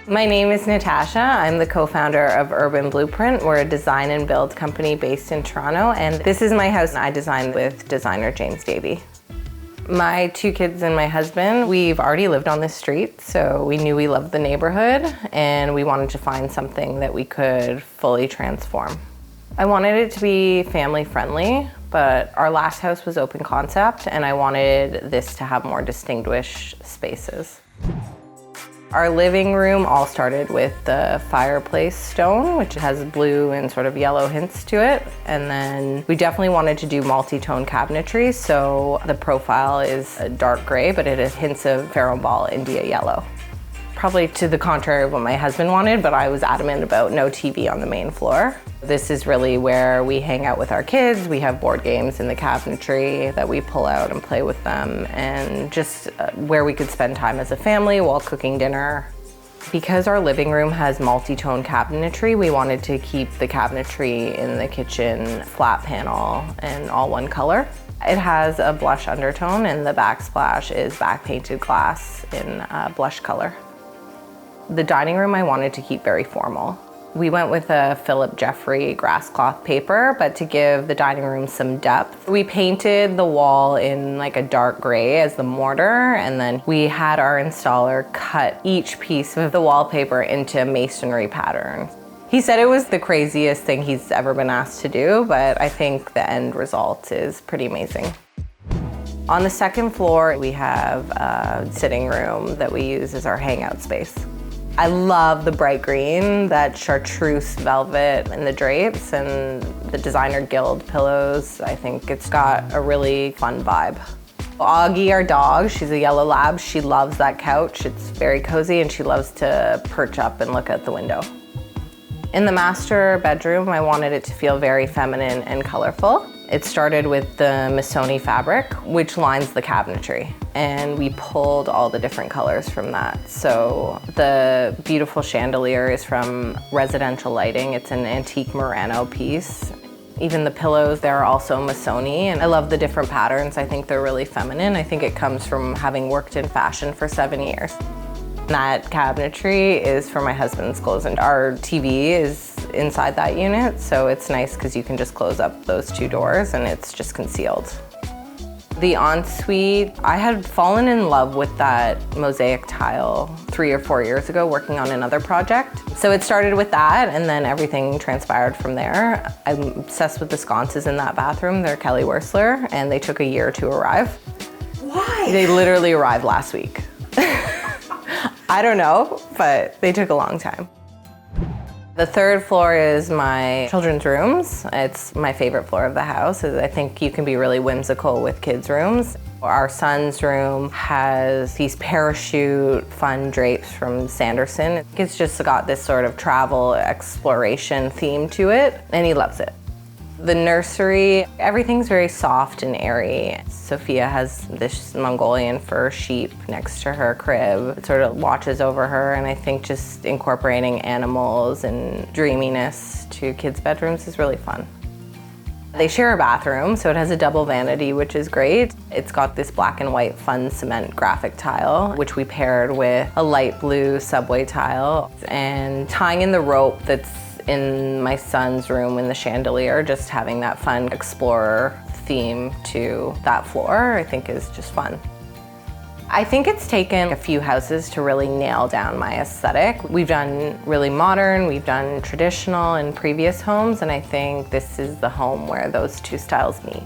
My name is Natasha. I'm the co-founder of Urban Blueprint. We're a design and build company based in Toronto, and this is my house I designed with designer James Davey. My 2 kids and my husband, we've already lived on this street, so we knew we loved the neighborhood and we wanted to find something that we could fully transform. I wanted it to be family friendly, but our last house was open concept and I wanted this to have more distinguished spaces. Our living room all started with the fireplace stone, which has blue and sort of yellow hints to it. And then we definitely wanted to do multi-tone cabinetry, so the profile is a dark gray, but it has hints of Farrow Ball India yellow. Probably to the contrary of what my husband wanted, but I was adamant about no TV on the main floor. This is really where we hang out with our kids. We have board games in the cabinetry that we pull out and play with them, and just where we could spend time as a family while cooking dinner. Because our living room has multi-tone cabinetry, we wanted to keep the cabinetry in the kitchen flat panel and all one color. It has a blush undertone and the backsplash is back painted glass in blush color. The dining room I wanted to keep very formal. We went with a Philip Jeffrey grass cloth paper, but to give the dining room some depth, we painted the wall in like a dark gray as the mortar, and then we had our installer cut each piece of the wallpaper into masonry pattern. He said it was the craziest thing he's ever been asked to do, but I think the end result is pretty amazing. On the second floor, we have a sitting room that we use as our hangout space. I love the bright green, that chartreuse velvet and the drapes and the designer Guild pillows. I think it's got a really fun vibe. Augie, our dog, she's a yellow lab. She loves that couch. It's very cozy and she loves to perch up and look out the window. In the master bedroom, I wanted it to feel very feminine and colorful. It started with the Missoni fabric, which lines the cabinetry, and we pulled all the different colors from that. So the beautiful chandelier is from Residential Lighting. It's an antique Murano piece. Even the pillows, they're also Missoni, and I love the different patterns. I think they're really feminine. I think it comes from having worked in fashion for 7 years. That cabinetry is for my husband's clothes, and our TV is inside that unit, so it's nice because you can just close up those 2 doors and it's just concealed. The ensuite, I had fallen in love with that mosaic tile 3 or 4 years ago working on another project. So it started with that and then everything transpired from there. I'm obsessed with the sconces in that bathroom. They're Kelly Wearstler and they took a year to arrive. Why? They literally arrived last week. I don't know, but they took a long time. The third floor is my children's rooms. It's my favorite floor of the house. I think you can be really whimsical with kids' rooms. Our son's room has these parachute fun drapes from Sanderson. It's just got this sort of travel exploration theme to it, and he loves it. The nursery, everything's very soft and airy. Sophia has this Mongolian fur sheep next to her crib. It sort of watches over her, and I think just incorporating animals and dreaminess to kids' bedrooms is really fun. They share a bathroom, so it has a double vanity, which is great. It's got this black and white fun cement graphic tile, which we paired with a light blue subway tile. And tying in the rope that's in my son's room in the chandelier, just having that fun explorer theme to that floor, I think is just fun. I think it's taken a few houses to really nail down my aesthetic. We've done really modern, we've done traditional in previous homes, and I think this is the home where those 2 styles meet.